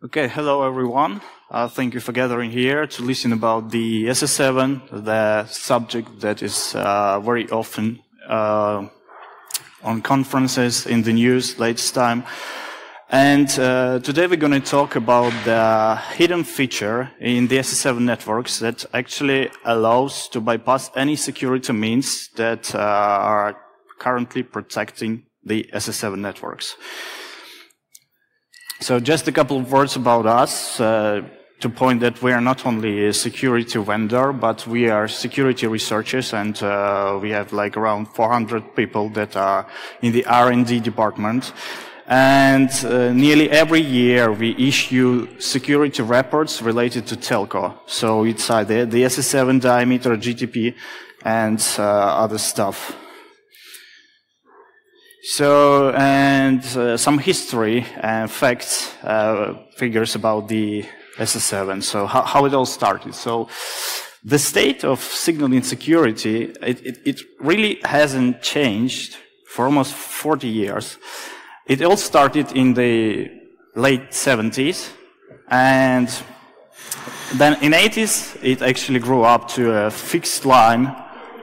Okay, hello everyone. Thank you for gathering here to listen about the SS7, the subject that is very often on conferences, in the news latest time. And today we're going to talk about the hidden feature in the SS7 networks that actually allows to bypass any security means that are currently protecting the SS7 networks. So just a couple of words about us, to point that we are not only a security vendor, but we are security researchers, and we have like around 400 people that are in the R&D department. And nearly every year we issue security reports related to telco. So it's either the SS7 diameter, GTP, and other stuff. So, and some history and facts, figures about the SS7. So how it all started. So the state of signal insecurity, it really hasn't changed for almost 40 years. It all started in the late 70s, and then in 80s it actually grew up to a fixed line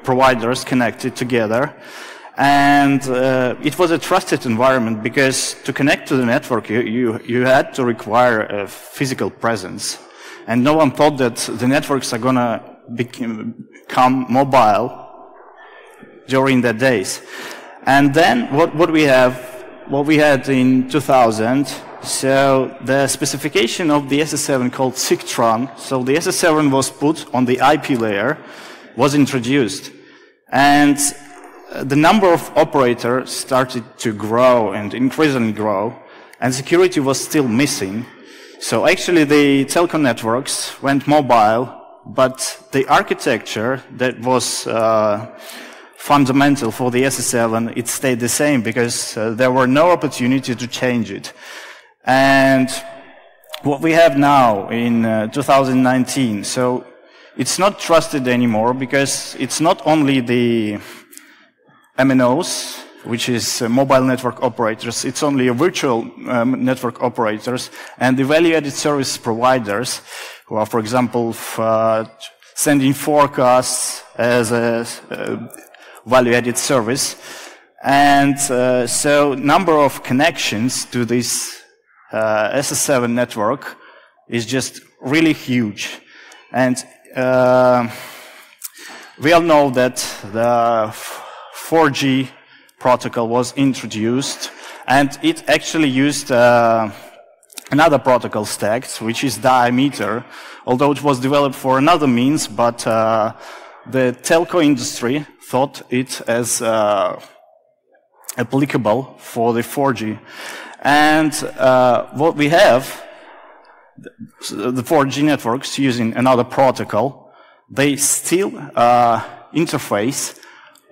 providers connected together. And it was a trusted environment because to connect to the network, you had to require a physical presence. And no one thought that the networks are going to become mobile during the days. And then what we had in 2000, so the specification of the SS7 called SIGTRON, so the SS7 was put on the IP layer, was introduced. And the number of operators started to grow and increasingly grow, and security was still missing. So actually the telco networks went mobile, but the architecture that was fundamental for the SS7, it stayed the same because there were no opportunity to change it. And what we have now in 2019, so it's not trusted anymore because it's not only the MNOs, which is mobile network operators, it's only a virtual network operators, and the value-added service providers who are, for example, sending forecasts as a value-added service. And so number of connections to this SS7 network is just really huge. And we all know that the 4G protocol was introduced, and it actually used another protocol stack, which is diameter, although it was developed for another means, but the telco industry thought it as applicable for the 4G. And what we have, the 4G networks using another protocol, they still interface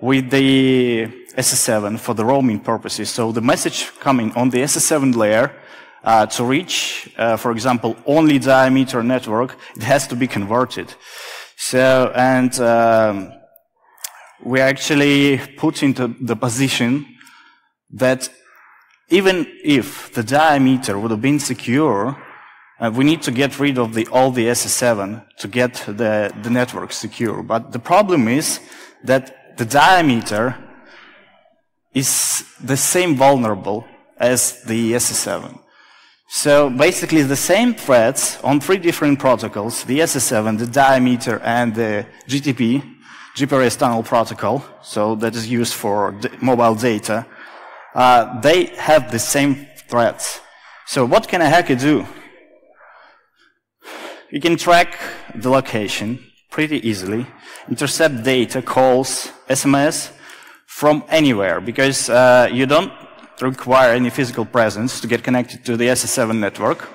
with the SS7 for the roaming purposes. So the message coming on the SS7 layer to reach, for example, only diameter network, it has to be converted. So, and we actually put into the position that even if the diameter would have been secure, we need to get rid of all the SS7 to get the network secure. But the problem is that the diameter is the same vulnerable as the SS7. So basically the same threats on three different protocols, the SS7, the diameter, and the GTP, GPRS tunnel protocol, so that is used for mobile data, they have the same threats. So what can a hacker do? You can track the location pretty easily, intercept data, calls, SMS from anywhere, because you don't require any physical presence to get connected to the SS7 network,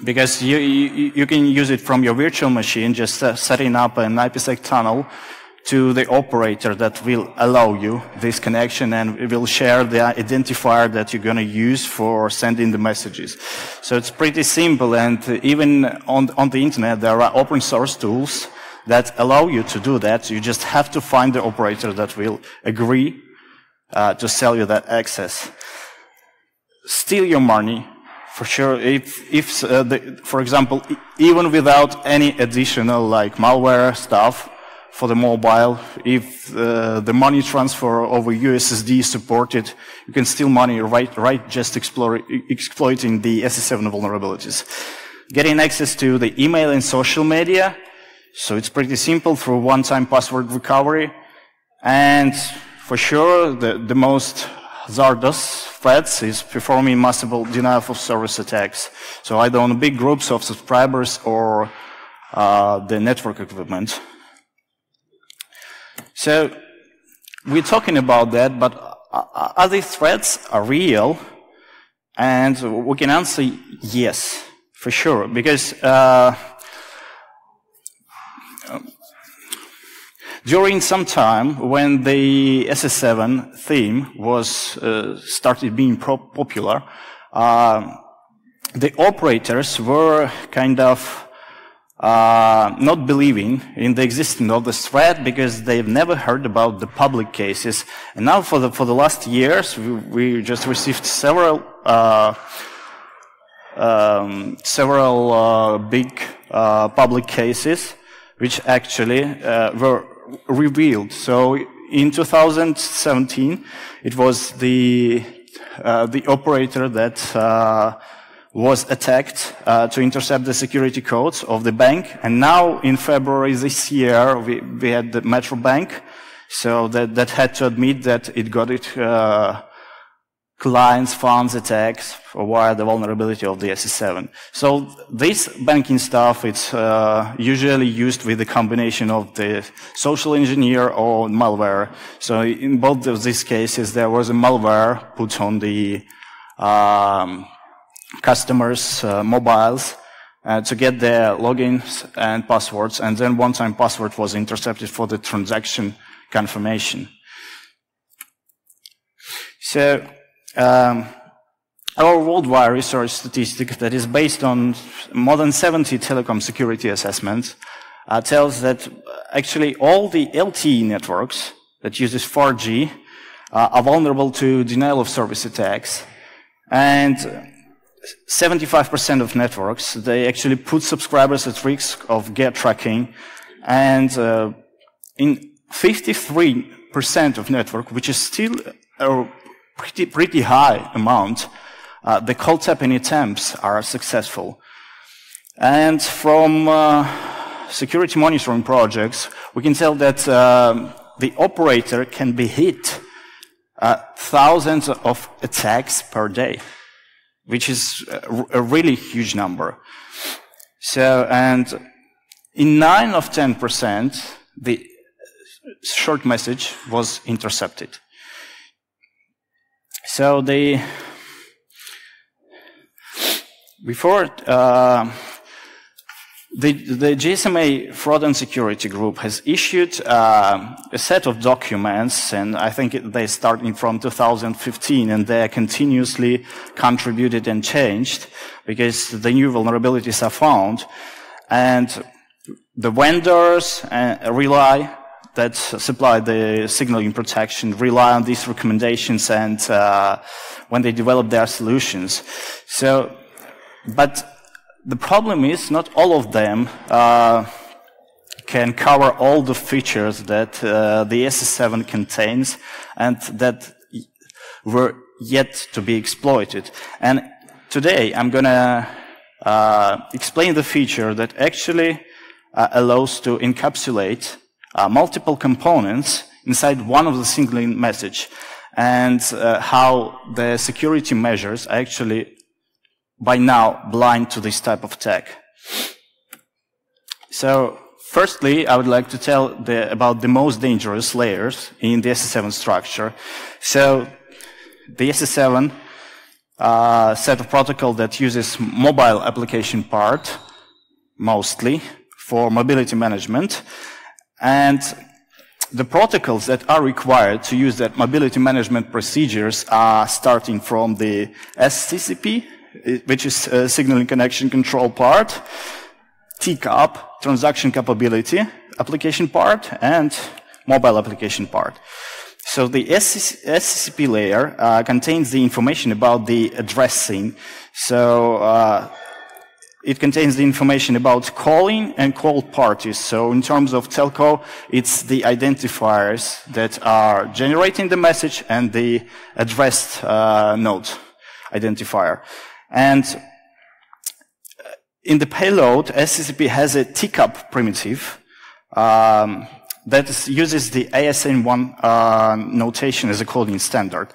because you can use it from your virtual machine, just setting up an IPsec tunnel to the operator that will allow you this connection, and it will share the identifier that you're going to use for sending the messages. So it's pretty simple, and even on the internet there are open source tools that allow you to do that. You just have to find the operator that will agree to sell you that access. Steal your money, For sure, for example, even without any additional like malware stuff for the mobile, if the money transfer over USSD is supported, you can steal money right just exploiting the SS7 vulnerabilities. Getting access to the email and social media, so it's pretty simple through one-time password recovery. And for sure, the most hazardous threats is performing massive denial of service attacks. So either on big groups of subscribers or the network equipment. So we're talking about that, but are these threats real? And we can answer yes, for sure, because during some time, when the SS7 theme was started being popular, the operators were kind of not believing in the existence of this threat because they've never heard about the public cases. And now, for the last years, we just received several big public cases, which actually were revealed. So in 2017, it was the operator that was attacked to intercept the security codes of the bank. And now in February this year, we had the Metro Bank, so that had to admit that it got clients' funds attacks via the vulnerability of the SS7. So this banking stuff, it's usually used with the combination of the social engineer or malware. So in both of these cases, there was a malware put on the customers' mobiles to get their logins and passwords, and then one-time password was intercepted for the transaction confirmation. So our worldwide research statistic that is based on more than 70 telecom security assessments tells that actually all the LTE networks that uses 4G are vulnerable to denial of service attacks, and 75% of networks, they actually put subscribers at risk of gap tracking, and in 53% of network, which is still a pretty high amount, the cold tapping attempts are successful. And from security monitoring projects, we can tell that the operator can be hit thousands of attacks per day, which is a really huge number. So, and in 9 of 10%, the short message was intercepted. So the GSMA Fraud and Security Group has issued a set of documents, and I think they starting from 2015, and they are continuously contributed and changed because the new vulnerabilities are found, and the vendors that supply the signaling protection rely on these recommendations and when they develop their solutions. So, but the problem is not all of them can cover all the features that the SS7 contains and that were yet to be exploited. And today I'm going to explain the feature that actually allows to encapsulate multiple components inside one of the signaling message, and how the security measures are actually by now blind to this type of attack. So firstly, I would like to tell about the most dangerous layers in the SS7 structure. So the SS7 set of protocol that uses mobile application part mostly for mobility management, and the protocols that are required to use that mobility management procedures are starting from the STCP, which is signaling connection control part, TCAP, transaction capability application part, and mobile application part. So the SCCP layer contains the information about the addressing. So it contains the information about calling and called parties. So in terms of telco, it's the identifiers that are generating the message and the addressed node identifier. And in the payload, SCCP has a TCAP primitive that uses the ASN1 notation as a coding standard.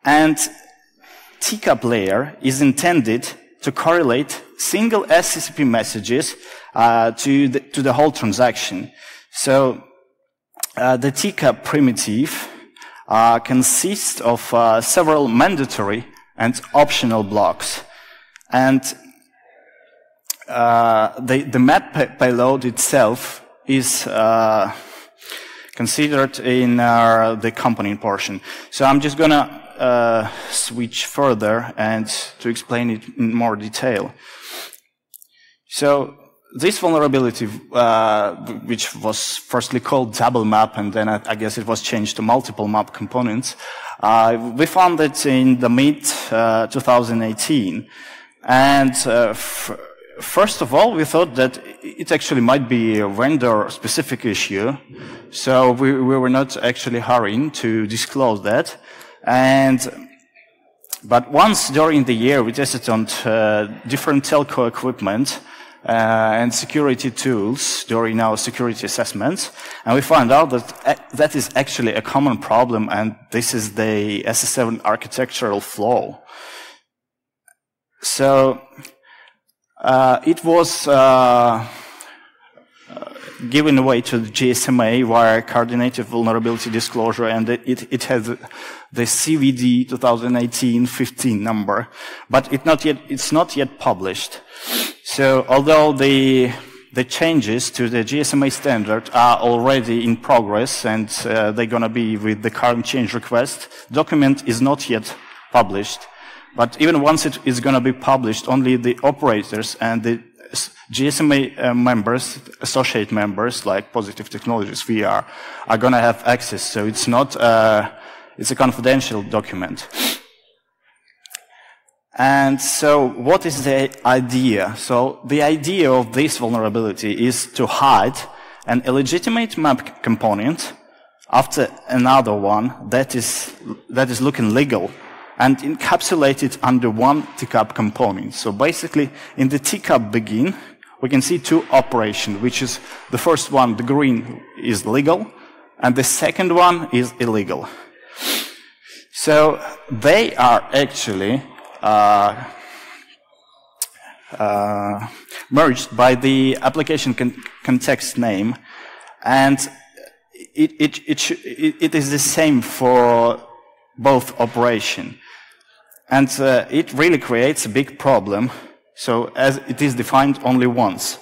And TCAP layer is intended to correlate single SCCP messages to the whole transaction. So the TCAP primitive consists of several mandatory and optional blocks. And the map payload itself is considered in the component portion. So I'm just going to switch further and to explain it in more detail. So this vulnerability, which was firstly called double map, and then I guess it was changed to multiple map components, we found it in the mid-2018. And first of all, we thought that it actually might be a vendor-specific issue, so we were not actually hurrying to disclose that. But once during the year, we tested on different telco equipment and security tools during our security assessments, and we found out that that is actually a common problem, and this is the SS7 architectural flaw. So it was given away to the GSMA via coordinated vulnerability disclosure, and it has the CVD 2018-15 number, but it's not yet published. So although the changes to the GSMA standard are already in progress, and they're going to be with the current change request, document is not yet published. But even once it is going to be published, only the operators and the GSMA members, associate members, like Positive Technologies VR, are going to have access. So it's not, it's a confidential document. And so what is the idea? So the idea of this vulnerability is to hide an illegitimate map component after another one that is looking legal, and encapsulate it under one TCAP component. So basically, in the TCAP begin, we can see two operations, which is the first one, the green, is legal, and the second one is illegal. So they are actually merged by the application context name, and it is the same for both operations. And it really creates a big problem, so as it is defined only once.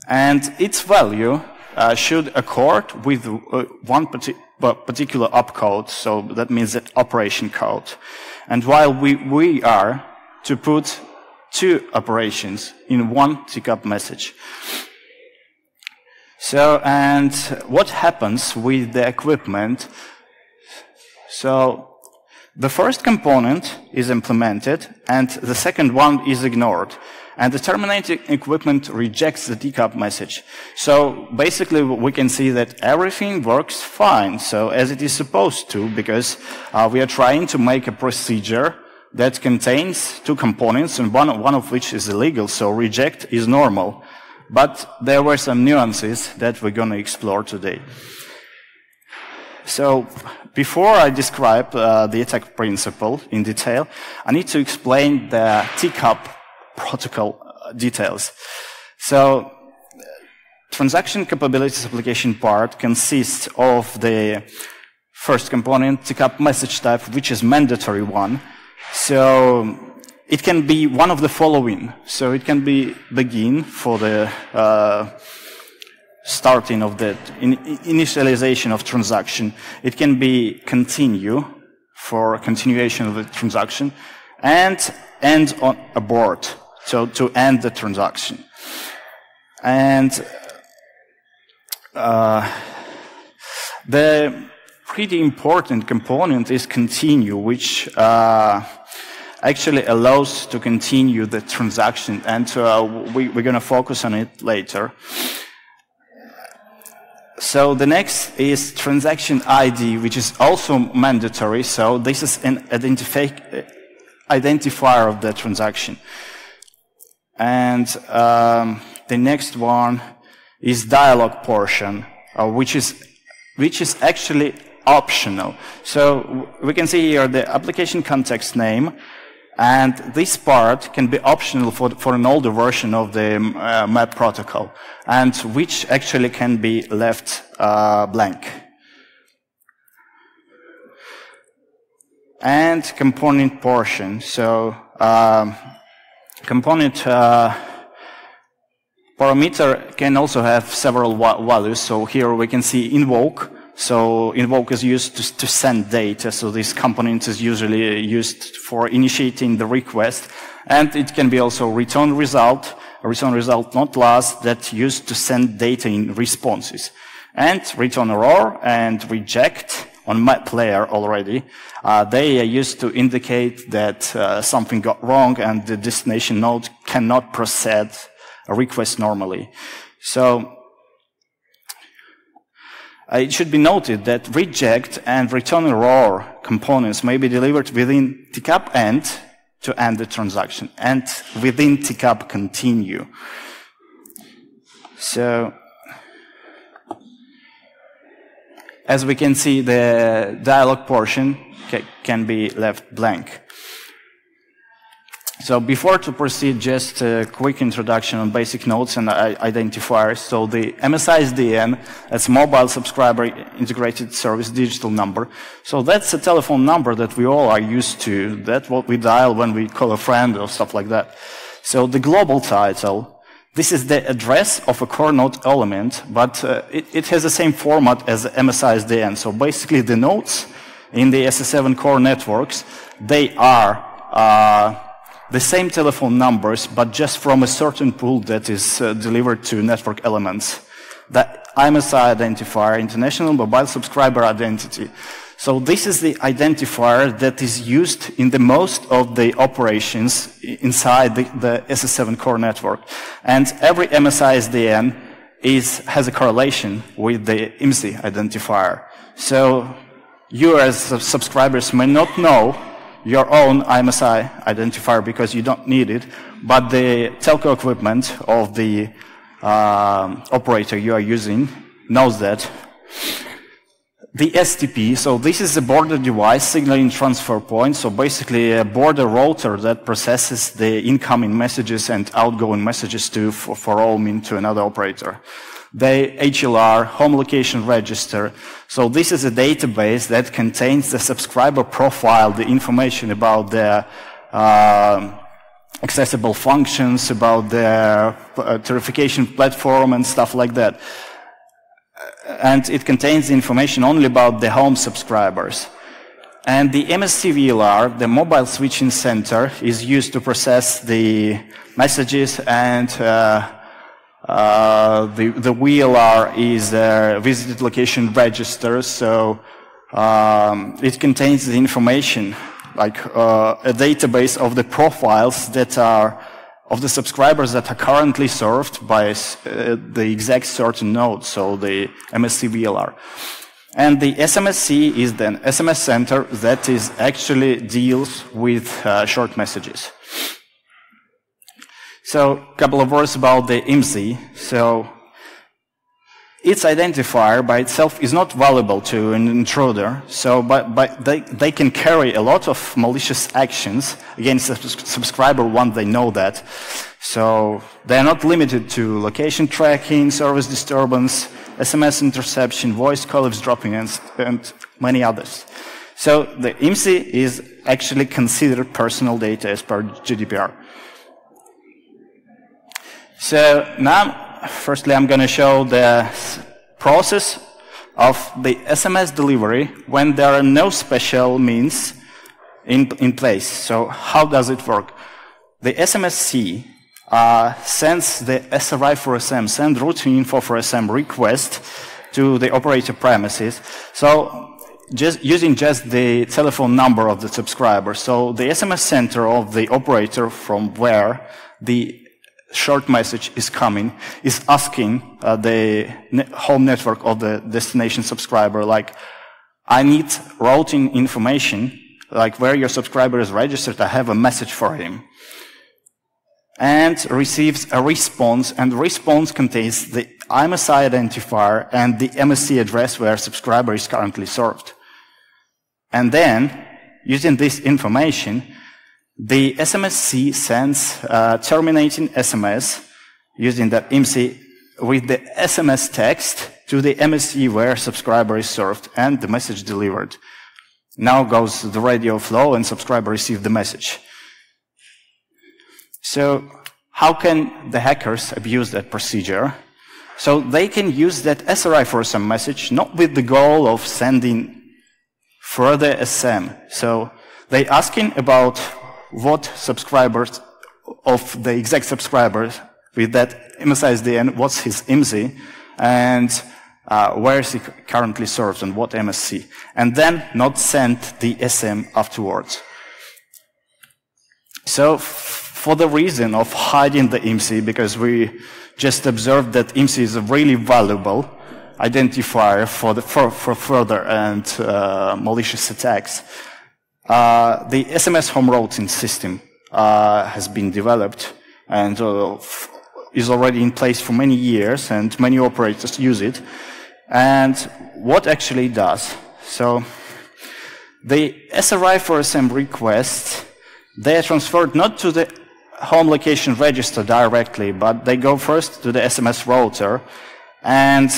And its value should accord with one particular opcode, so that means that operation code. And while we are to put two operations in one TCAP message. So, and what happens with the equipment? So, the first component is implemented, and the second one is ignored. And the terminating equipment rejects the TCAP message. So basically, we can see that everything works fine, so as it is supposed to, because we are trying to make a procedure that contains two components, and one of which is illegal, so reject is normal. But there were some nuances that we're going to explore today. So, before I describe the attack principle in detail, I need to explain the TCAP protocol details. So, transaction capabilities application part consists of the first component, TCAP message type, which is mandatory one. So, it can be one of the following. So, it can be begin for the starting of the initialization of transaction. It can be continue for continuation of the transaction, and end on abort, so to end the transaction. And the pretty important component is continue, which actually allows to continue the transaction, and we're going to focus on it later. So the next is transaction ID, which is also mandatory. So this is an identifier of the transaction. And the next one is dialog portion, which is actually optional. So we can see here the application context name, and this part can be optional for an older version of the MAP protocol, and which actually can be left blank. And component portion. So component parameter can also have several values. So here we can see invoke. So invoke is used to send data. So this component is usually used for initiating the request. And it can be also return result not last, that's used to send data in responses. And return error and reject on map layer already. They are used to indicate that something got wrong and the destination node cannot process a request normally. So it should be noted that reject and return error components may be delivered within TCAP end to end the transaction, and within TCAP continue. So as we can see, the dialog portion can be left blank. So before to proceed, just a quick introduction on basic nodes and identifiers. So the MSISDN, that's Mobile Subscriber Integrated Service Digital Number. So that's a telephone number that we all are used to. That's what we dial when we call a friend or stuff like that. So the global title, this is the address of a core node element, but it has the same format as MSISDN. So basically the nodes in the SS7 core networks, they are the same telephone numbers, but just from a certain pool that is delivered to network elements. The IMSI identifier, International Mobile Subscriber Identity. So this is the identifier that is used in the most of the operations inside the SS7 core network. And every MSISDN has a correlation with the IMSI identifier. So you as subscribers may not know your own IMSI identifier because you don't need it, but the telco equipment of the operator you are using knows that. The STP, so this is a border device, signaling transfer point, so basically a border router that processes the incoming messages and outgoing messages for roaming to another operator. The HLR, home location register. So this is a database that contains the subscriber profile, the information about their accessible functions, about their verification platform and stuff like that. And it contains information only about the home subscribers. And the MSCVLR, the mobile switching center, is used to process the messages, and the VLR is a visited location register, so it contains the information, like a database of the profiles that are of the subscribers that are currently served by the exact certain node, so the MSC VLR. And the SMSC is the SMS center that is actually deals with short messages. So a couple of words about the IMSI. So its identifier by itself is not valuable to an intruder, so but they can carry a lot of malicious actions against the subscriber once they know that. So they are not limited to location tracking, service disturbance, SMS interception, voice call eavesdropping, and many others. So the IMSI is actually considered personal data as per GDPR. So now, firstly, I'm going to show the process of the SMS delivery when there are no special means in place. So how does it work? The SMSC sends the SRI for SM, send routing info for SM request to the operator premises. So using just the telephone number of the subscriber. So the SMS center of the operator from where the short message is coming is asking the home network of the destination subscriber, like, I need routing information, like where your subscriber is registered, I have a message for him. And receives a response, and the response contains the MSI identifier and the MSC address where subscriber is currently served. And then, using this information, the SMSC sends terminating SMS using the IMSI with the SMS text to the MSC where subscriber is served and the message delivered. Now goes the radio flow and subscriber receives the message. So how can the hackers abuse that procedure? So they can use that SRI for some message, not with the goal of sending further SM. So they asking about what subscribers of the exact subscribers with that MSISDN, what's his IMSI, and where is he currently served and what MSC, and then not send the SM afterwards. So for the reason of hiding the IMSI, because we just observed that IMSI is a really valuable identifier for further and malicious attacks, the SMS Home Routing system has been developed and is already in place for many years, and many operators use it. And what actually it does? So the SRI for SM requests, they are transferred not to the home location register directly, but they go first to the SMS router, and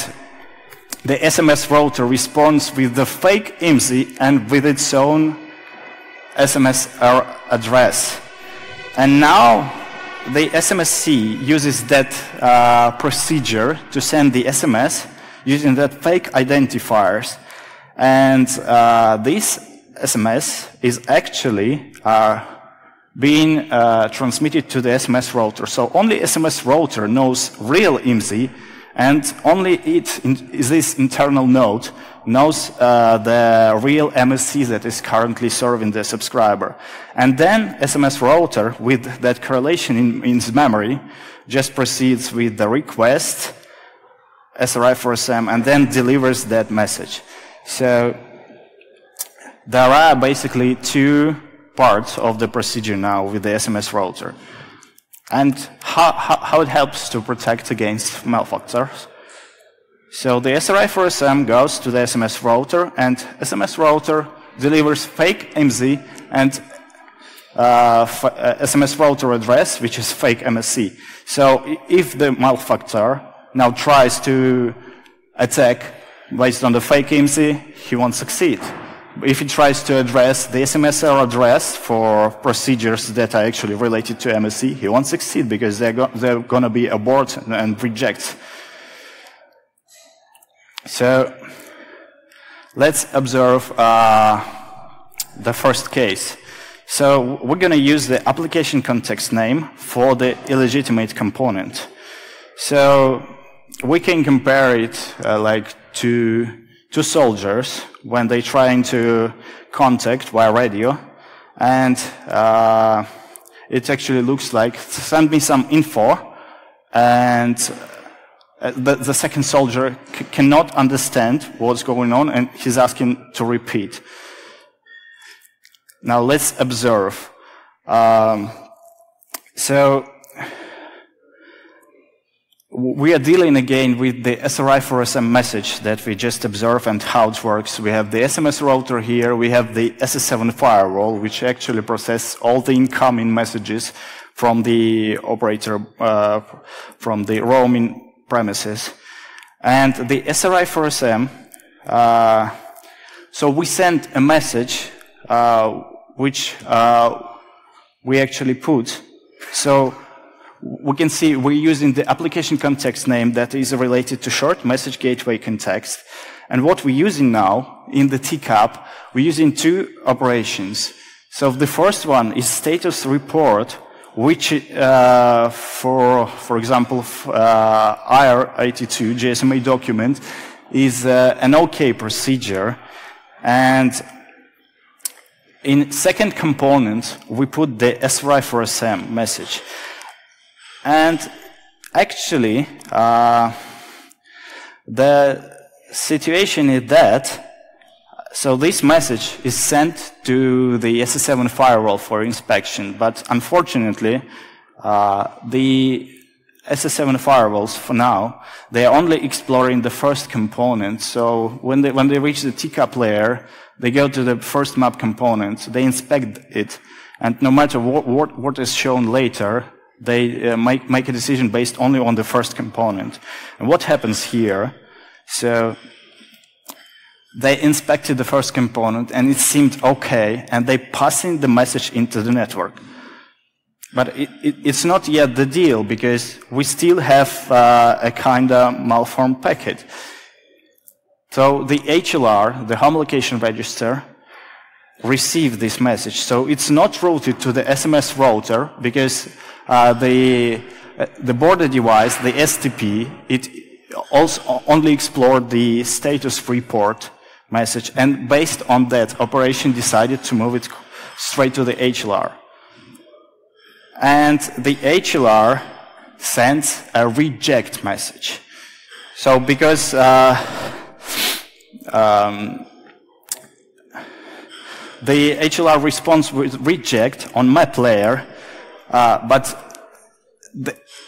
the SMS router responds with the fake IMSI and with its own SMS address. And now the SMSC uses that procedure to send the SMS using that fake identifiers. And this SMS is actually being transmitted to the SMS router. So only SMS router knows real IMSI, and only this internal node knows the real MSC that is currently serving the subscriber. And then SMS router, with that correlation in its memory, just proceeds with the request, SRI for SM, and then delivers that message. So there are basically two parts of the procedure now with the SMS router. And how it helps to protect against malefactors. So the SRI for SM goes to the SMS router, and SMS router delivers fake IMSI and SMS router address, which is fake MSC. So if the malefactor now tries to attack based on the fake IMSI, he won't succeed. If he tries to address the SMS address for procedures that are actually related to MSC, he won't succeed because they're going to be abort and reject. So let's observe the first case. So we're going to use the application context name for the illegitimate component. So we can compare it like to two soldiers when they're trying to contact via radio, and it actually looks like, send me some info, and the second soldier cannot understand what's going on, and he's asking to repeat. Now let's observe. So we are dealing again with the SRI for SM message that we just observed and how it works. We have the SMS router here, we have the SS7 firewall, which actually processes all the incoming messages from the operator, from the roaming premises. And the SRI for SM, so we send a message which we actually put. So we can see we're using the application context name that is related to short message gateway context. And what we're using now in the TCAP, we're using two operations. So the first one is status report, which for example, IR82 GSMA document is an OK procedure. And in second component, we put the SRI for SM message. And actually, the situation is that, so this message is sent to the SS7 firewall for inspection, but unfortunately, the SS7 firewalls, for now, they are only exploring the first component. So when they reach the TCAP layer, they go to the first map component, they inspect it, and no matter what is shown later, they make a decision based only on the first component. And what happens here? So they inspected the first component, and it seemed okay, and they passing the message into the network. But it's not yet the deal, because we still have a kind of malformed packet. So the HLR, the home location register, received this message. So it's not routed to the SMS router, because the border device, the STP, it also only explored the status report message, and based on that, operation decided to move it straight to the HLR. And the HLR sends a reject message. So because the HLR responds with reject on map layer, but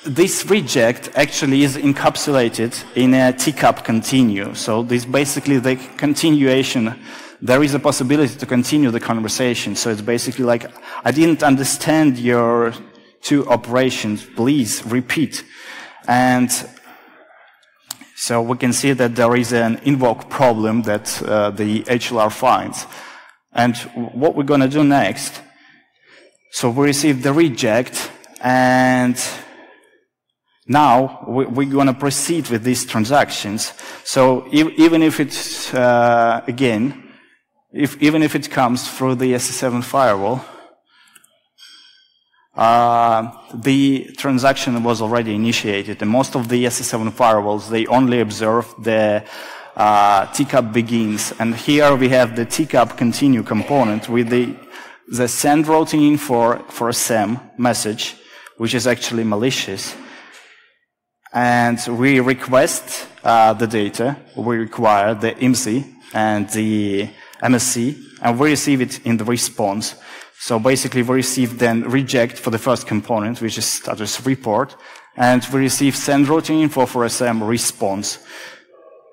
this reject actually is encapsulated in a TCAP continue. So this basically the continuation. There is a possibility to continue the conversation. So it's basically like, I didn't understand your two operations. Please repeat. And so we can see that there is an invoke problem that the HLR finds. And what we're going to do next, so we receive the reject, and now we're going to proceed with these transactions. So even if it's, again, even if it comes through the SS7 firewall, the transaction was already initiated, and most of the SS7 firewalls, they only observe the TCAP begins. And here we have the TCAP continue component with the send routing in for a SAM message, which is actually malicious. And we request the data, we require the IMSI and the MSC, and we receive it in the response. So basically we receive then reject for the first component, which is status report, and we receive send routing info for SM response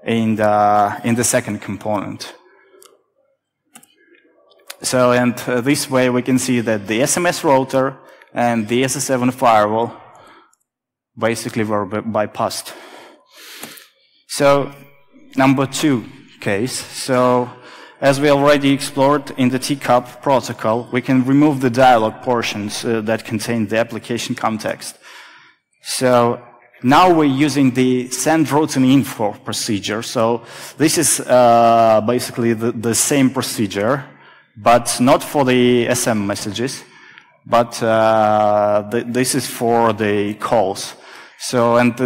in the second component. So, and this way we can see that the SMS router and the SS7 firewall basically were bypassed. So, number 2 case. So, as we already explored in the TCAP protocol, we can remove the dialog portions that contain the application context. So, now we're using the send routing info procedure. So, this is basically the same procedure, but not for the SM messages, but this is for the calls. So, and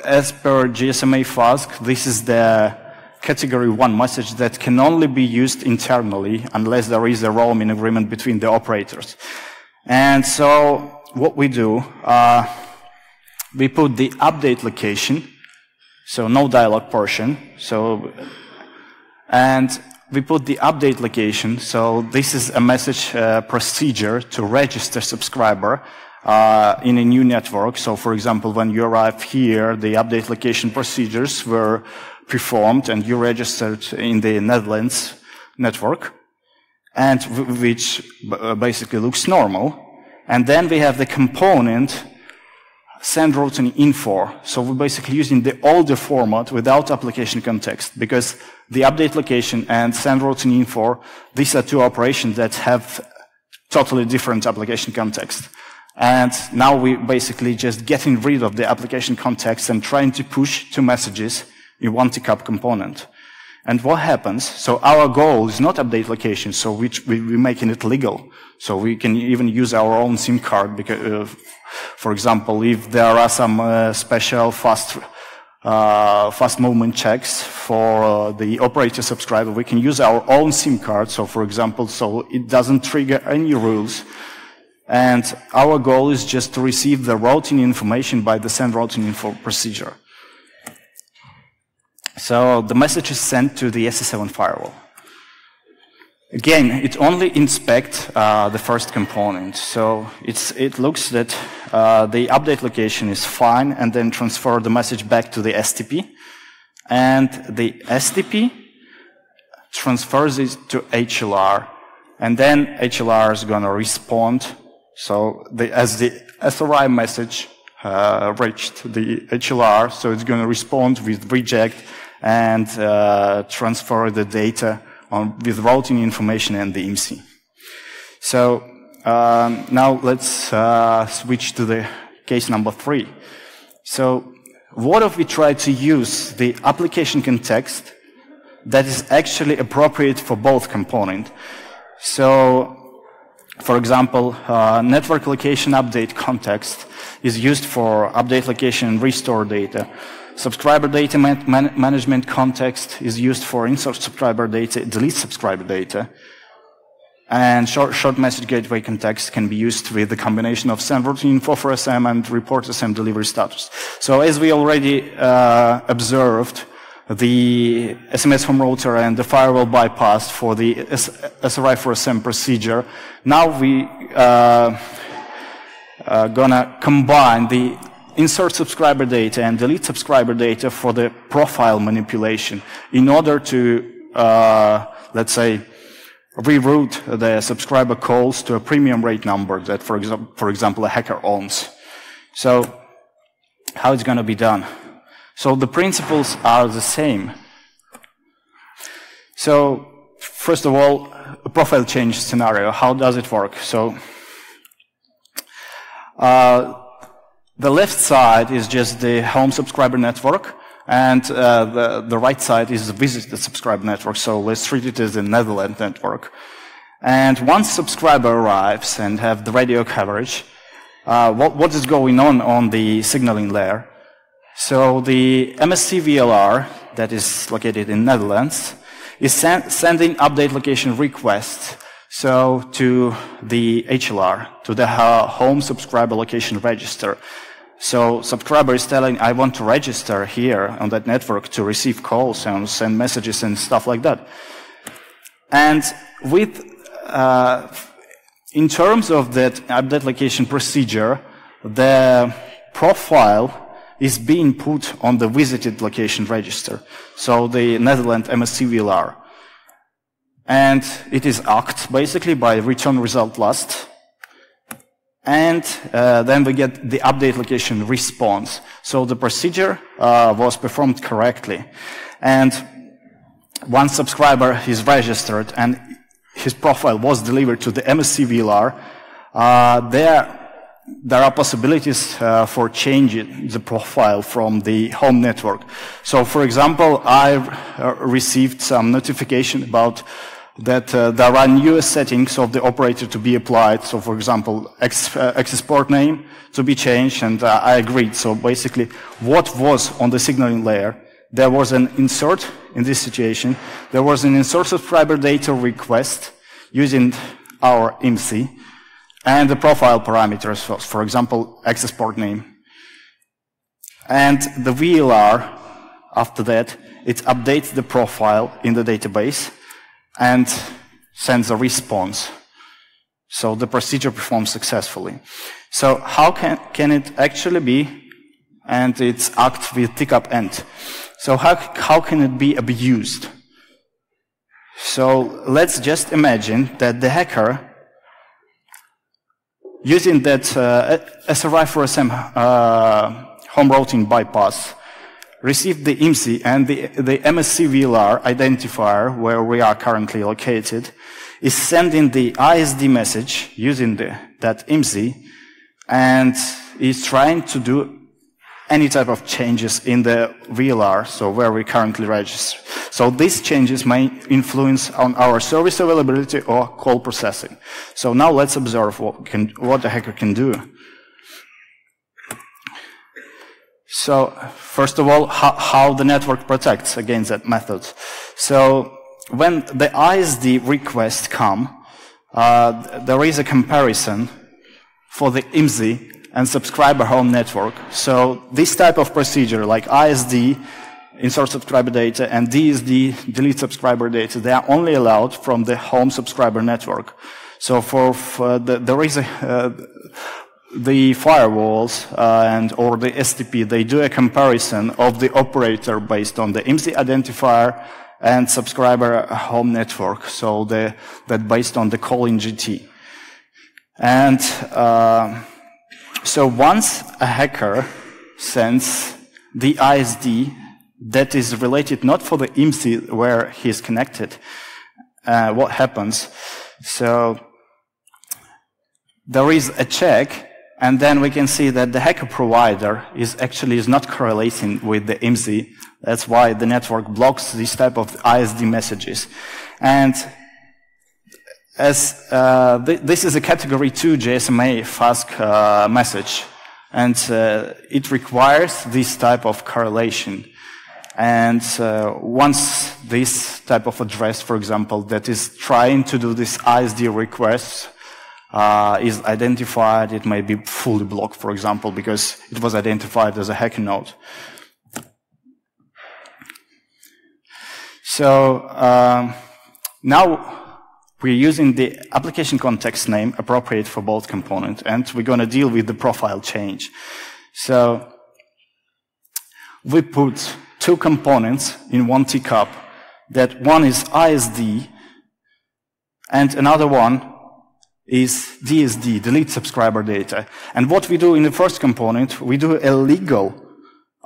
as per GSMA FASG, this is the category 1 message that can only be used internally unless there is a roaming agreement between the operators. And so, what we do, we put the update location, so no dialog portion, so, and we put the update location, so this is a message procedure to register subscriber in a new network. So for example, when you arrive here, the update location procedures were performed and you registered in the Netherlands network, and which basically looks normal. And then we have the component send routing info. So we're basically using the older format without application context, because the update location and send routing info, these are two operations that have totally different application context. And now we're basically just getting rid of the application context and trying to push two messages in one TCAP component. And what happens, so our goal is not update location, so we're making it legal. So we can even use our own SIM card, because, for example, if there are some special fast fast movement checks for the operator subscriber. We can use our own SIM card, so for example, so it doesn't trigger any rules. And our goal is just to receive the routing information by the send routing info procedure. So the message is sent to the SS7 firewall. Again, it only inspects the first component. So it looks that the update location is fine, and then transfer the message back to the STP. And the STP transfers it to HLR. And then HLR is going to respond. So as the SRI message reached the HLR, so it's going to respond with reject and transfer the data with routing information and the IMSI. So now let's switch to the case number 3. So what if we try to use the application context that is actually appropriate for both components? So, for example, network location update context is used for update location and restore data. Subscriber data management context is used for insert subscriber data, delete subscriber data. And short message gateway context can be used with the combination of send routing info for SM and report SM delivery status. So as we already observed, the SMS Home Router and the firewall bypass for the SRI for SM procedure, now we gonna combine the insert subscriber data and delete subscriber data for the profile manipulation in order to, let's say, reroute the subscriber calls to a premium rate number that, for example, a hacker owns. So how it's going to be done? So the principles are the same. So first of all, a profile change scenario. How does it work? So the left side is just the home subscriber network, and the right side is the visited subscriber network. So let's treat it as a Netherlands network. And once subscriber arrives and have the radio coverage, what is going on the signaling layer? So the MSC VLR that is located in Netherlands is sending update location requests to the HLR, to the home subscriber location register. So subscriber is telling, I want to register here on that network to receive calls and send messages and stuff like that. And with, in terms of that update location procedure, the profile is being put on the visited location register. So the Netherlands MSC VLR. And it is act basically by return result last. And then we get the update location response. So the procedure was performed correctly. And once subscriber is registered and his profile was delivered to the MSC VLR, there are possibilities for changing the profile from the home network. So for example, I received some notification about that there are new settings of the operator to be applied. So for example, access port name to be changed, and I agreed. So basically, what was on the signaling layer, there was an insert in this situation. There was an insert subscriber data request using our IMSI and the profile parameters, for example, access port name. And the VLR, after that, it updates the profile in the database and sends a response. So the procedure performs successfully. So how can it actually be? And it's act with TCAP end. So how can it be abused? So let's just imagine that the hacker, using that SRI for SM home routing bypass, received the IMSI and the MSC VLR identifier where we are currently located, is sending the ISD message using that IMSI, and is trying to do any type of changes in the VLR, so where we currently register. So these changes may influence on our service availability or call processing. So now let's observe what the hacker can do. So, first of all, how the network protects against that method. So, when the ISD requests come, there is a comparison for the IMSI and subscriber home network. So, this type of procedure, like ISD, insert subscriber data, and DSD, delete subscriber data, they are only allowed from the home subscriber network. So, there is the firewalls or the STP, they do a comparison of the operator based on the IMSI identifier and subscriber home network, so that based on the calling GT. And so once a hacker sends the ISD that is related not for the IMSI where he is connected, what happens? So there is a check, and then we can see that the hacker provider is not correlating with the IMSI. That's why the network blocks this type of ISD messages. And as this is a category 2 GSMA FASG message, and it requires this type of correlation. And once this type of address, for example, that is trying to do this ISD request is identified, it may be fully blocked, for example, because it was identified as a hacker node. So now we're using the application context name appropriate for both components, and we're going to deal with the profile change. So we put two components in one TCAP, that one is ISD and another one is DSD, delete subscriber data. And what we do in the first component, we do a legal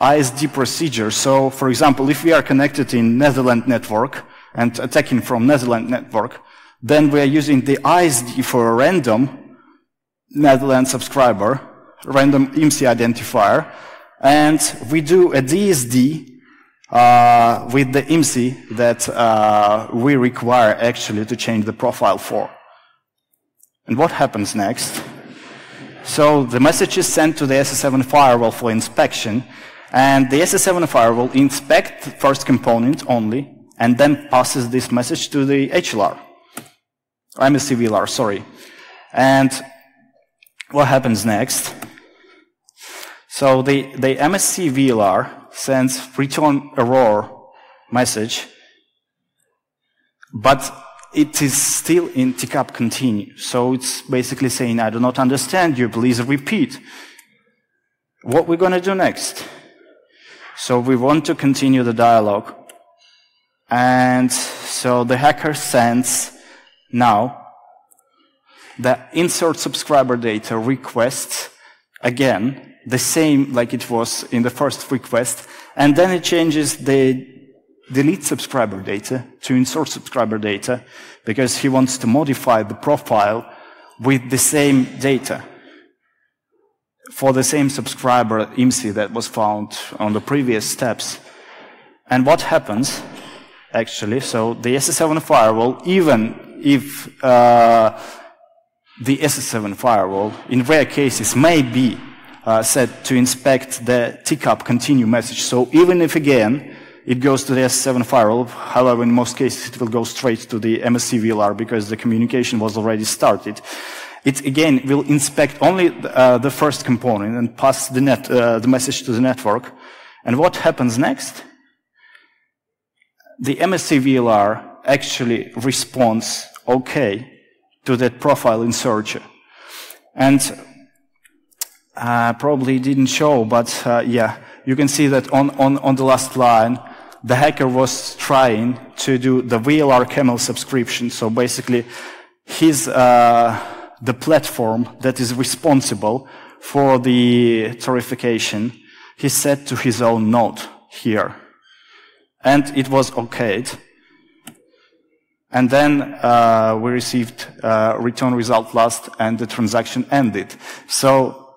ISD procedure. So, for example, if we are connected in Netherlands network and attacking from Netherlands network, then we are using the ISD for a random Netherlands subscriber, random IMSI identifier, and we do a DSD with the IMSI that we require actually to change the profile for. And what happens next? So the message is sent to the SS7 firewall for inspection, and the SS7 firewall inspects the first component only, and then passes this message to the HLR, MSC VLR, sorry. And what happens next? So the MSC VLR sends return error message, but it is still in TCAP continue. So it's basically saying, I do not understand you, please repeat. What we're going to do next? So we want to continue the dialogue. And so the hacker sends now the insert subscriber data request again, the same like it was in the first request, and then it changes the delete subscriber data to insert subscriber data because he wants to modify the profile with the same data for the same subscriber IMSI that was found on the previous steps. And what happens actually? So the SS7 firewall, even if the SS7 firewall in rare cases may be set to inspect the TCAP continue message, so even if again it goes to the SS7 firewall, however in most cases it will go straight to the MSC VLR because the communication was already started. It again will inspect only the first component and pass the message to the network. And what happens next? The MSC VLR actually responds okay to that profile in searcher. And probably didn't show, but yeah, you can see that on the last line, the hacker was trying to do the VLR camel subscription. So basically, he's the platform that is responsible for the tariffication. He set to his own node here. And it was okayed. And then we received return result last, and the transaction ended. So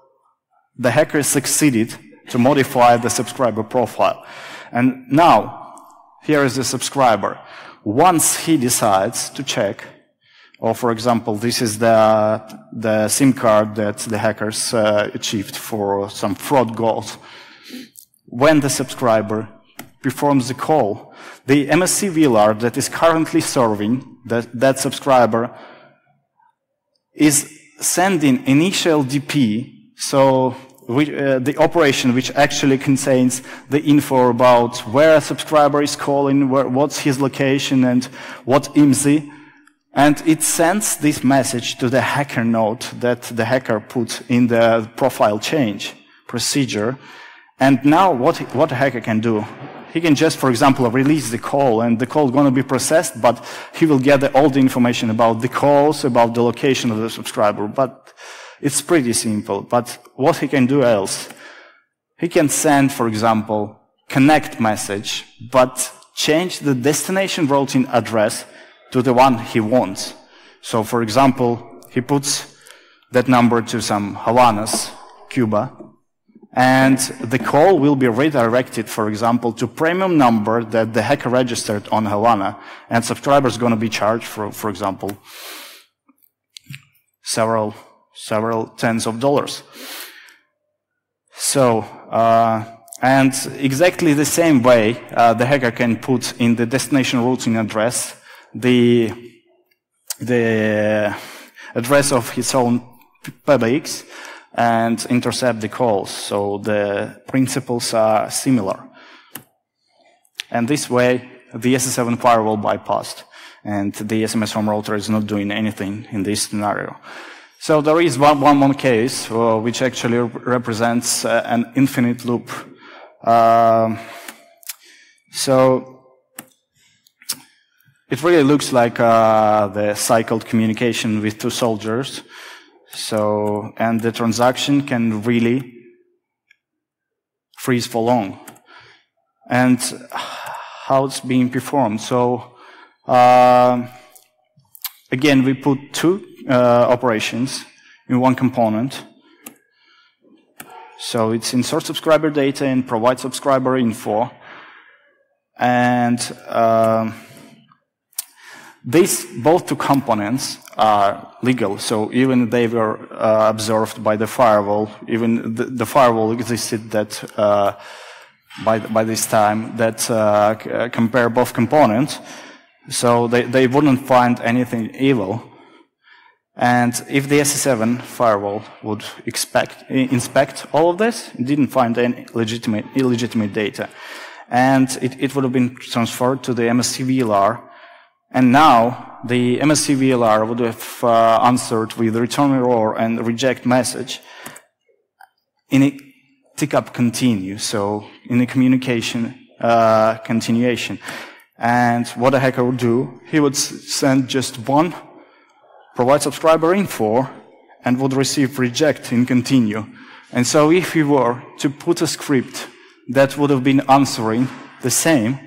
the hacker succeeded to modify the subscriber profile. And now, here is the subscriber. Once he decides to check, or for example, this is the SIM card that the hackers achieved for some fraud goals. when the subscriber performs the call, the MSC VLR that is currently serving that subscriber is sending initial DP, so the operation which actually contains the info about where a subscriber is calling, what's his location, and what IMSI, and it sends this message to the hacker node that the hacker put in the profile change procedure. And now what a hacker can do, he can just, for example, release the call, and the call is going to be processed, but he will get all the information about the calls, about the location of the subscriber. But it's pretty simple. But what he can do else, he can send, for example, connect message, but change the destination routing address to the one he wants. So, for example, he puts that number to some Havanas, Cuba, and the call will be redirected, for example, to premium number that the hacker registered on Havana, and subscriber is going to be charged for example, several tens of dollars. So, and exactly the same way, the hacker can put in the destination routing address the address of his own PBX and intercept the calls. So the principles are similar. And this way, the SS7 firewall bypassed, and the SMS Home Router is not doing anything in this scenario. So there is one more case which actually represents an infinite loop. So it really looks like the cycled communication with two soldiers. So, and the transaction can really freeze for long. And how it's being performed. So, again, we put two operations in one component. So it's insert subscriber data and provide subscriber info. And these both two components are legal, so even they were observed by the firewall, even the firewall existed that by this time that compare both components, so they wouldn't find anything evil. And if the SS7 firewall would inspect all of this, it didn't find any illegitimate data, and it would have been transferred to the MSC VLR. And now, the MSC VLR would have answered with return error and reject message in a TCAP continue, so in a communication continuation. And what a hacker would do, he would send just one provide subscriber info and would receive reject in continue. And so if we were to put a script that would have been answering the same,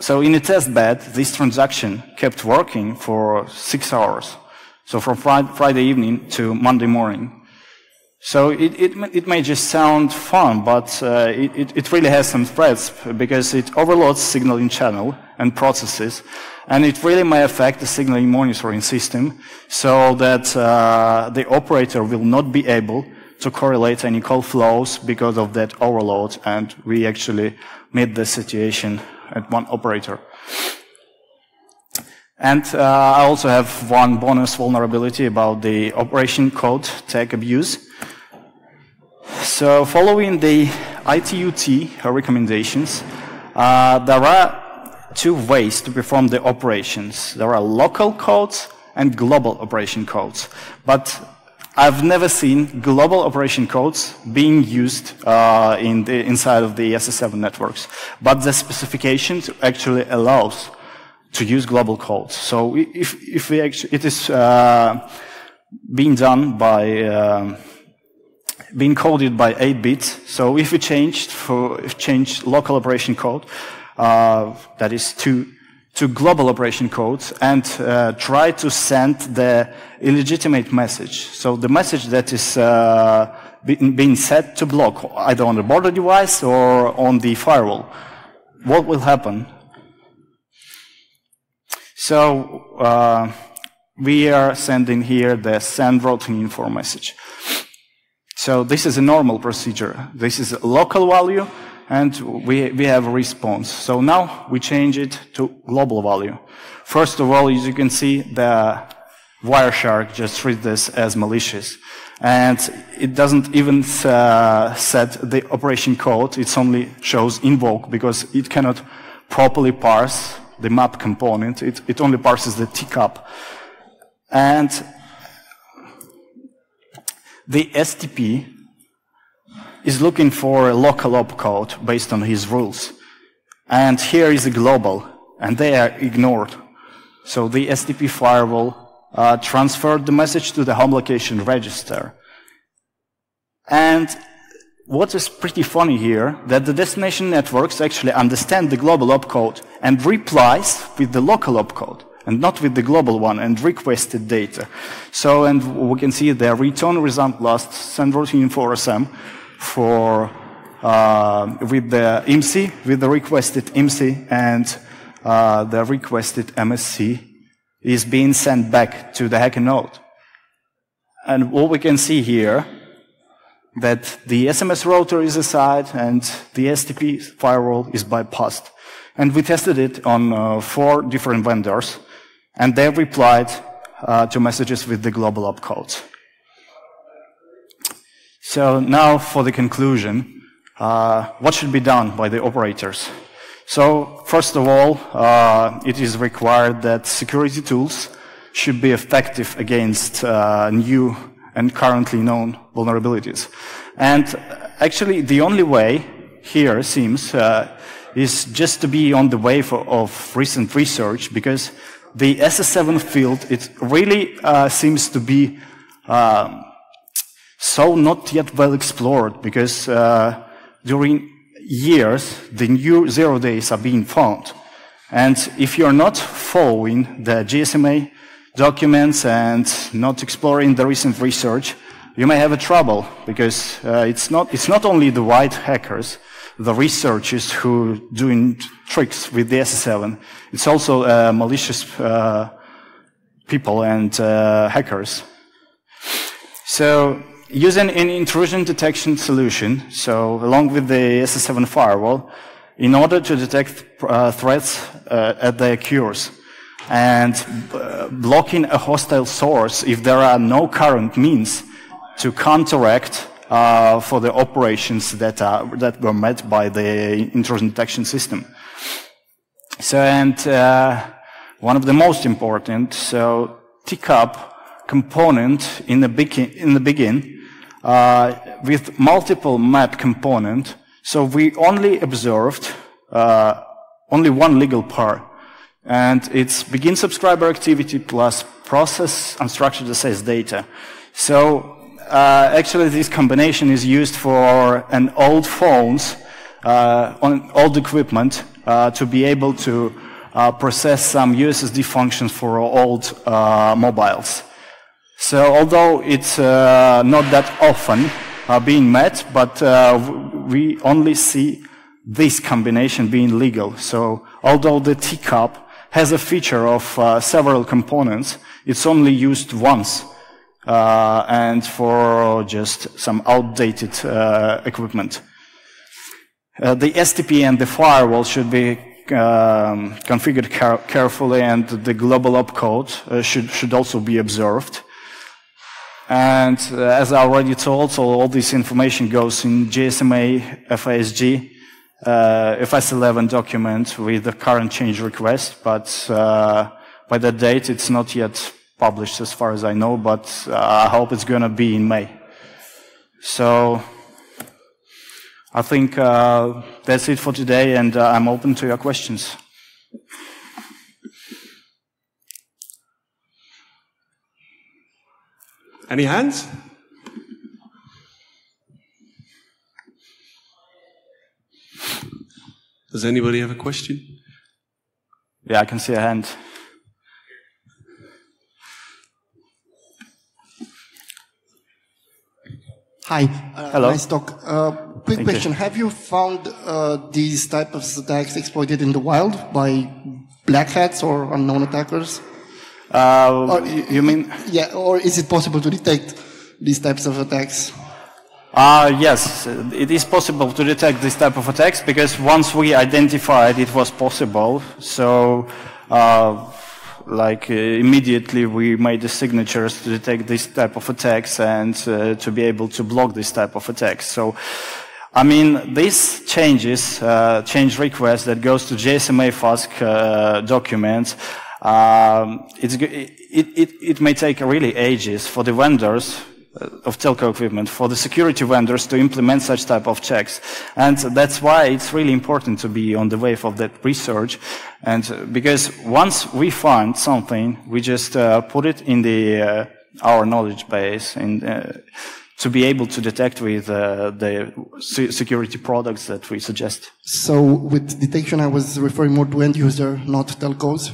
so in a test bed, this transaction kept working for 6 hours. So from Friday evening to Monday morning. So it may just sound fun, but it really has some threats because it overloads signaling channel and processes, and it really may affect the signaling monitoring system so that the operator will not be able to correlate any call flows because of that overload, and we actually made the situation at one operator. And I also have one bonus vulnerability about the operation code tag abuse. So following the ITUT recommendations, there are two ways to perform the operations. There are local codes and global operation codes. But I've never seen global operation codes being used inside of the SS7 networks. But the specifications actually allows to use global codes. So if we actually, it is being done by being coded by 8 bits. So if we change local operation code, that is to global operation codes, and try to send the illegitimate message. So the message that is being set to block either on the border device or on the firewall. What will happen? So we are sending here the send routing info message. So this is a normal procedure. This is a local value, and we have a response. So now we change it to global value. First of all, as you can see, the Wireshark just treats this as malicious. And it doesn't even set the operation code, it only shows invoke because it cannot properly parse the map component, it only parses the TCAP. And the STP is looking for a local opcode based on his rules. And here is a global, and they are ignored. So the STP firewall transferred the message to the home location register. And what is pretty funny here, that the destination networks actually understand the global opcode and replies with the local opcode, and not with the global one, and requested data. So, and we can see the return result last send routine for SM for, with the IMSI, with the requested IMSI, and the requested MSC is being sent back to the hacker node. And what we can see here, that the SMS router is aside and the STP firewall is bypassed. And we tested it on 4 different vendors, and they replied to messages with the global opcodes. So now for the conclusion, what should be done by the operators? So first of all, it is required that security tools should be effective against new and currently known vulnerabilities. And actually, the only way here seems is just to be on the wave of recent research, because the SS7 field, it really seems to be so not yet well explored, because during years, the new 0 days are being found. And if you're not following the GSMA documents and not exploring the recent research, you may have a trouble, because it's not only the white hackers, the researchers who doing tricks with the SS7. It's also malicious people and hackers. So using an intrusion detection solution, so along with the SS7 firewall, in order to detect threats at their occurs, and blocking a hostile source if there are no current means to counteract for the operations that were met by the intrusion detection system. So, and one of the most important, so TCAP component in the begin with multiple map component. So we only observed only one legal part. And it's begin subscriber activity plus process unstructured SS data. So actually this combination is used for an old phones, on old equipment, to be able to process some USSD functions for old mobiles. So although it's not that often being met, but we only see this combination being legal. So although the TCAP has a feature of several components, it's only used once, and for just some outdated equipment. The STP and the firewall should be configured carefully, and the global opcode should also be observed. And as I already told, so all this information goes in GSMA FASG, FS11 document with the current change request, but by that date it's not yet published as far as I know, but I hope it's going to be in May. So I think that's it for today, and I'm open to your questions. Any hands? Does anybody have a question? Yeah, I can see a hand. Hi. Hello. Nice talk. Quick Thank question. you. Have you found these type of attacks exploited in the wild by black hats or unknown attackers? You mean? Yeah, or is it possible to detect these types of attacks? Yes, it is possible to detect this type of attacks because once we identified it was possible, so immediately we made the signatures to detect this type of attacks and to be able to block this type of attacks. So, I mean, these changes, change request that goes to GSMA FASG documents, it may take really ages for the vendors of telco equipment, for the security vendors to implement such type of checks. And that's why it's really important to be on the wave of that research. And because once we find something, we just put it in the our knowledge base and to be able to detect with the security products that we suggest. So with detection, I was referring more to end user, not telcos.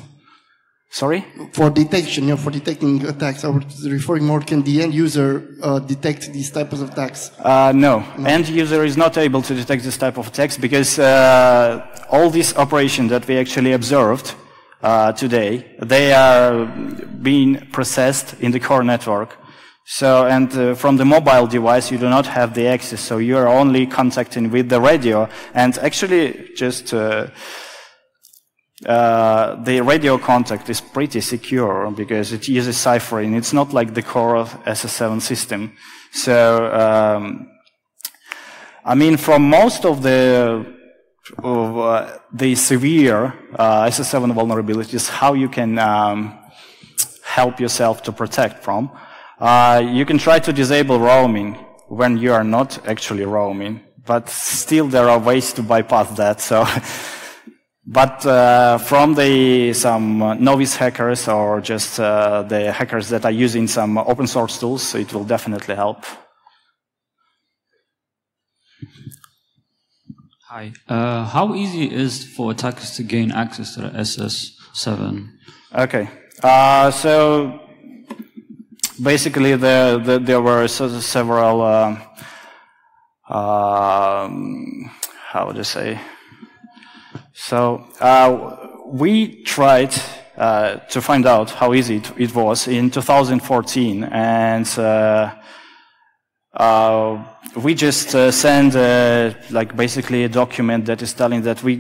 Sorry? For detection, for detecting attacks, I was referring more, can the end user detect these types of attacks? No. End user is not able to detect this type of attacks because all these operations that we actually observed today, they are being processed in the core network. So, and from the mobile device, you do not have the access, so you are only contacting with the radio, and actually just the radio contact is pretty secure because it uses ciphering. It's not like the core of SS7 system. So, I mean, from most of the severe SS7 vulnerabilities, how you can help yourself to protect from, you can try to disable roaming when you are not actually roaming, but still there are ways to bypass that. So. But from some novice hackers or just the hackers that are using some open source tools, it will definitely help. Hi. How easy is it for attackers to gain access to the SS7? Okay. So basically there were several, how would I say? So we tried to find out how easy it was in 2014, and we just sent basically a document that is telling that we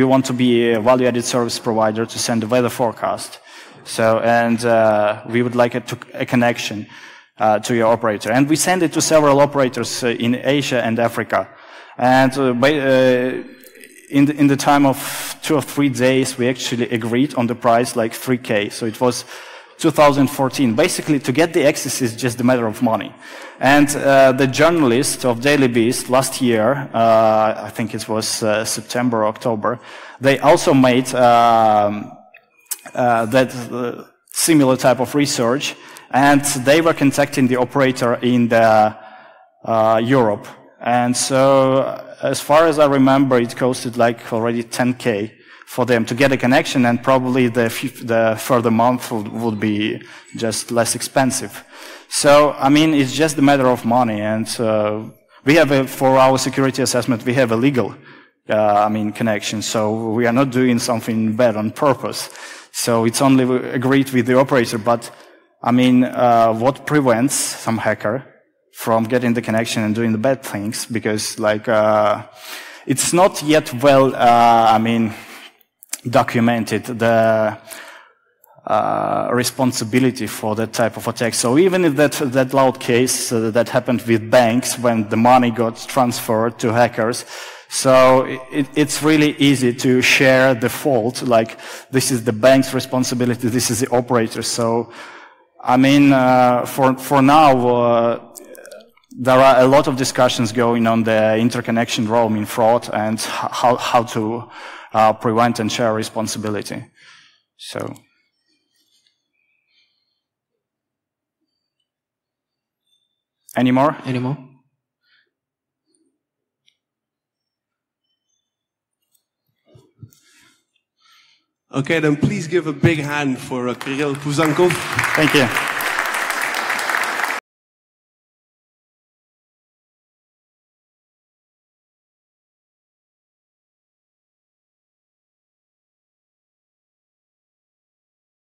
want to be a value-added service provider to send a weather forecast. So and we would like a connection to your operator, and we sent it to several operators in Asia and Africa, and in the time of 2 or 3 days, we actually agreed on the price, like 3K. So it was 2014. Basically, to get the access is just a matter of money. And the journalist of Daily Beast last year, I think it was September or October, they also made that similar type of research, and they were contacting the operator in Europe. And so, as far as I remember, it costed like already 10K for them to get a connection, and probably the further month would be just less expensive. So, I mean, it's just a matter of money, and we have for our security assessment, we have a legal, connection, so we are not doing something bad on purpose. So it's only agreed with the operator, but, I mean, what prevents some hacker from getting the connection and doing the bad things, because it's not yet well, documented the responsibility for that type of attack. So even if that loud case that happened with banks when the money got transferred to hackers, so it's really easy to share the fault, like this is the bank's responsibility, this is the operator. So, I mean, for now, there are a lot of discussions going on the interconnection roaming fraud and how to prevent and share responsibility. So. Any more? Any more? Okay, then please give a big hand for Kirill Puzankov. Thank you.